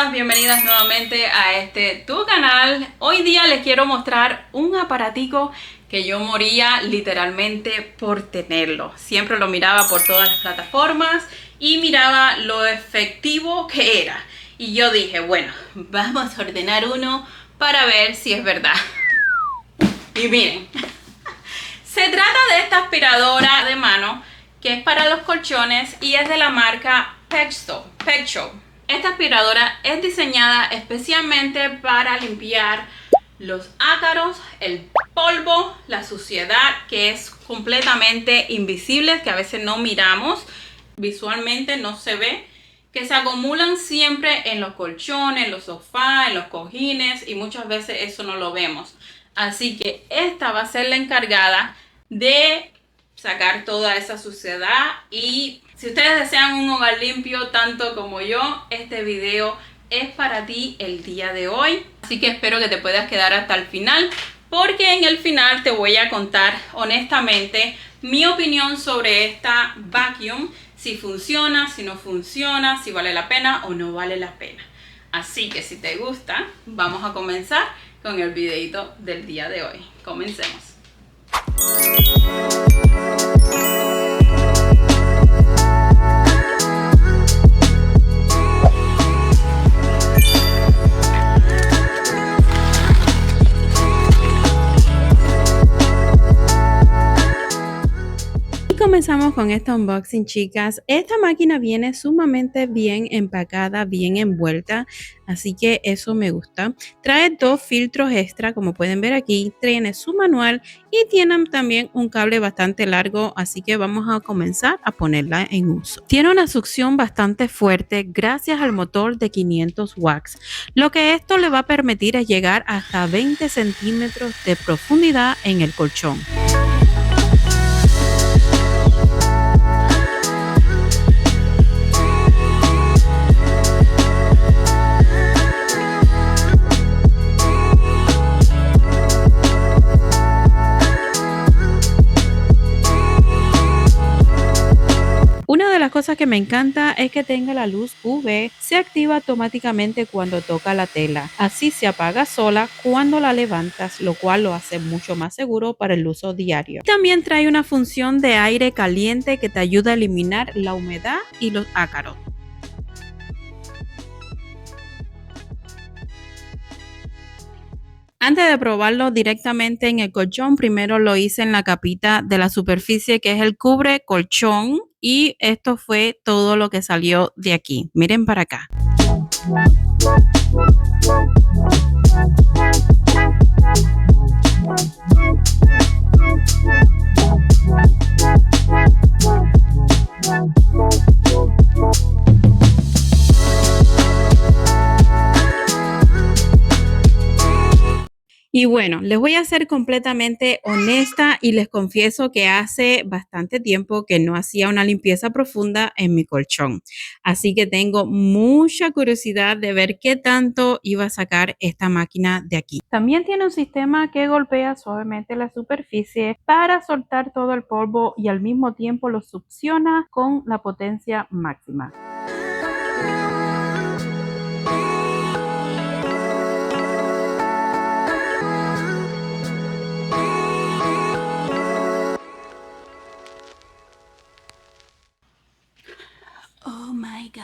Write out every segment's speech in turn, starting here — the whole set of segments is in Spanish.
todas, bienvenidas nuevamente a tu canal. Hoy día les quiero mostrar un aparatico que yo moría literalmente por tenerlo. Siempre lo miraba por todas las plataformas y miraba lo efectivo que era. Y yo dije, bueno, vamos a ordenar uno para ver si es verdad. Y miren, se trata de esta aspiradora de mano que es para los colchones y es de la marca Pexto. Esta aspiradora es diseñada especialmente para limpiar los ácaros, el polvo, la suciedad que es completamente invisible, que a veces no miramos, visualmente no se ve, que se acumulan siempre en los colchones, en los sofás, en los cojines y muchas veces eso no lo vemos. Así que esta va a ser la encargada de sacar toda esa suciedad. Y si ustedes desean un hogar limpio tanto como yo, este video es para ti el día de hoy. Así que espero que te puedas quedar hasta el final, porque en el final te voy a contar honestamente mi opinión sobre esta vacuum. Si funciona, si no funciona, si vale la pena o no vale la pena. Así que si te gusta, vamos a comenzar con el videito del día de hoy. Comencemos. Comenzamos con este unboxing, chicas. Esta máquina viene sumamente bien empacada, bien envuelta, así que eso me gusta. Trae dos filtros extra, como pueden ver aquí. Tiene su manual y tienen también un cable bastante largo, así que vamos a comenzar a ponerla en uso. Tiene una succión bastante fuerte gracias al motor de 500 watts. Lo que esto le va a permitir es llegar hasta 20 centímetros de profundidad en el colchón. Una de las cosas que me encanta es que tenga la luz UV, se activa automáticamente cuando toca la tela, así se apaga sola cuando la levantas, lo cual lo hace mucho más seguro para el uso diario. También trae una función de aire caliente que te ayuda a eliminar la humedad y los ácaros. Antes de probarlo directamente en el colchón, primero lo hice en la capita de la superficie que es el cubre colchón, y esto fue todo lo que salió de aquí. Miren para acá. Y bueno, les voy a ser completamente honesta y les confieso que hace bastante tiempo que no hacía una limpieza profunda en mi colchón. Así que tengo mucha curiosidad de ver qué tanto iba a sacar esta máquina de aquí. También tiene un sistema que golpea suavemente la superficie para soltar todo el polvo y al mismo tiempo lo succiona con la potencia máxima. Oh my God.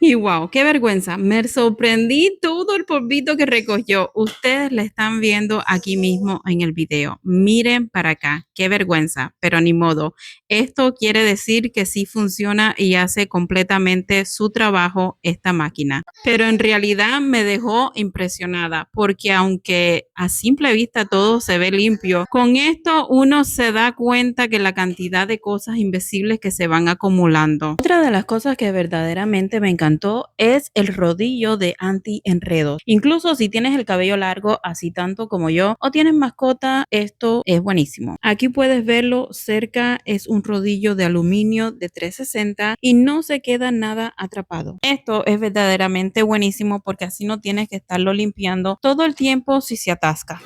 Y wow, qué vergüenza. Me sorprendí todo el polvito que recogió. Ustedes la están viendo aquí mismo en el video. Miren para acá, qué vergüenza, pero ni modo. Esto quiere decir que sí funciona y hace completamente su trabajo esta máquina. Pero en realidad me dejó impresionada, porque aunque a simple vista todo se ve limpio, con esto uno se da cuenta que la cantidad de cosas invisibles que se van acumulando. Otra de las cosas que verdaderamente me encantó es el rodillo de anti-enredos. Incluso si tienes el cabello largo, así tanto como yo, o tienes mascota, esto es buenísimo. Aquí puedes verlo cerca, es un rodillo de aluminio de 360 y no se queda nada atrapado. Esto es verdaderamente buenísimo porque así no tienes que estarlo limpiando todo el tiempo si se atasca.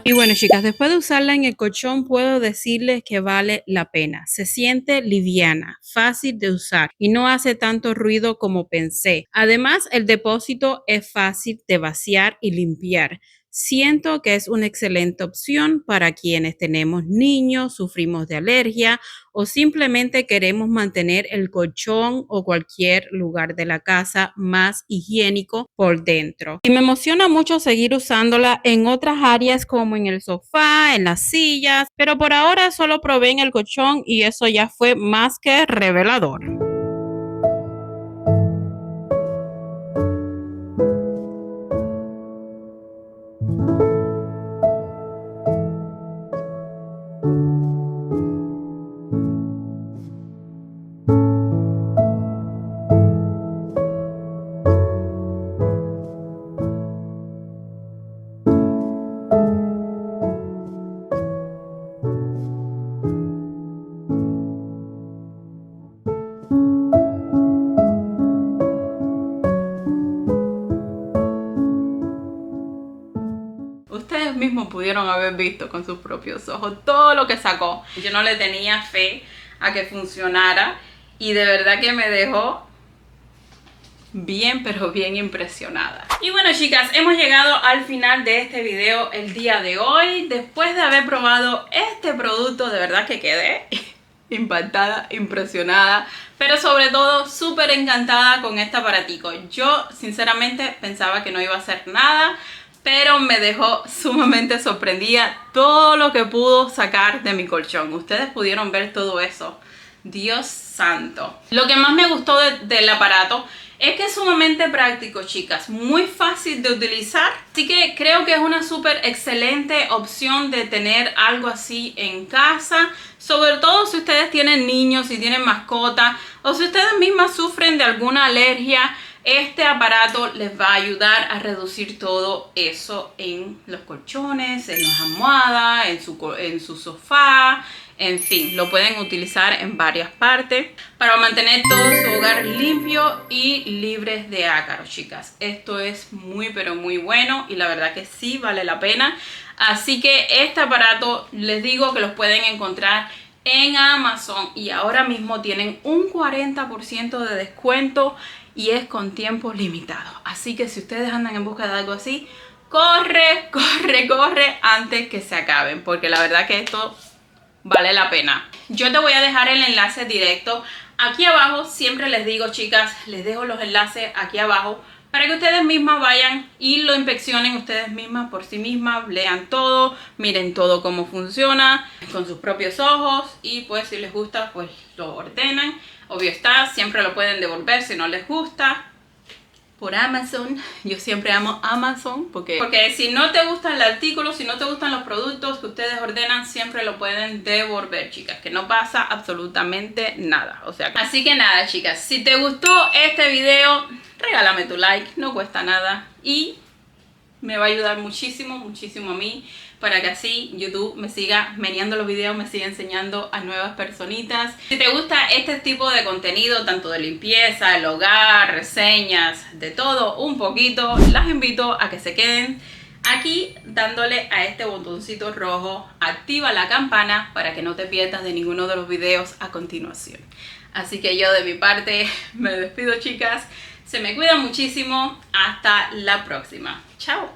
Y bueno, chicas, después de usarla en el colchón, puedo decirles que vale la pena. Se siente liviana, fácil de usar y no hace tanto ruido como pensé. Además, el depósito es fácil de vaciar y limpiar. Siento que es una excelente opción para quienes tenemos niños, sufrimos de alergia o simplemente queremos mantener el colchón o cualquier lugar de la casa más higiénico por dentro. Y me emociona mucho seguir usándola en otras áreas como en el sofá, en las sillas, pero por ahora solo probé en el colchón y eso ya fue más que revelador. Ustedes mismos pudieron haber visto con sus propios ojos todo lo que sacó. Yo no le tenía fe a que funcionara y de verdad que me dejó bien, pero bien impresionada. Y bueno, chicas, hemos llegado al final de este video el día de hoy. Después de haber probado este producto, de verdad que quedé impactada, impresionada, pero sobre todo súper encantada con este aparatico. Yo sinceramente pensaba que no iba a hacer nada, pero me dejó sumamente sorprendida todo lo que pudo sacar de mi colchón. Ustedes pudieron ver todo eso. Dios santo. Lo que más me gustó del aparato es que es sumamente práctico, chicas, muy fácil de utilizar, así que creo que es una súper excelente opción de tener algo así en casa, sobre todo si ustedes tienen niños, si tienen mascotas o si ustedes mismas sufren de alguna alergia. Este aparato les va a ayudar a reducir todo eso en los colchones, en las almohadas, en su sofá, en fin, lo pueden utilizar en varias partes para mantener todo su hogar limpio y libres de ácaros, chicas. Esto es muy pero muy bueno y la verdad que sí vale la pena. Así que este aparato les digo que los pueden encontrar en Amazon y ahora mismo tienen un 40% de descuento y es con tiempo limitado. Así que si ustedes andan en busca de algo así, corre, corre, corre antes que se acaben, porque la verdad que esto vale la pena. Yo te voy a dejar el enlace directo aquí abajo. Siempre les digo, chicas, les dejo los enlaces aquí abajo para que ustedes mismas vayan y lo inspeccionen ustedes mismas por sí mismas, lean todo, miren todo cómo funciona con sus propios ojos y pues si les gusta pues lo ordenan. Obvio está, siempre lo pueden devolver si no les gusta por Amazon. Yo siempre amo Amazon porque si no te gustan el artículo, si no te gustan los productos que ustedes ordenan, siempre lo pueden devolver, chicas, que no pasa absolutamente nada. O sea, así que nada, chicas, si te gustó este video, regálame tu like, no cuesta nada y me va a ayudar muchísimo, muchísimo a mí para que así YouTube me siga meneando los videos, me siga enseñando a nuevas personitas. Si te gusta este tipo de contenido, tanto de limpieza, el hogar, reseñas, de todo un poquito, las invito a que se queden aquí dándole a este botoncito rojo, activa la campana para que no te pierdas de ninguno de los videos a continuación. Así que yo de mi parte me despido, chicas. Se me cuidan muchísimo. Hasta la próxima. Chao.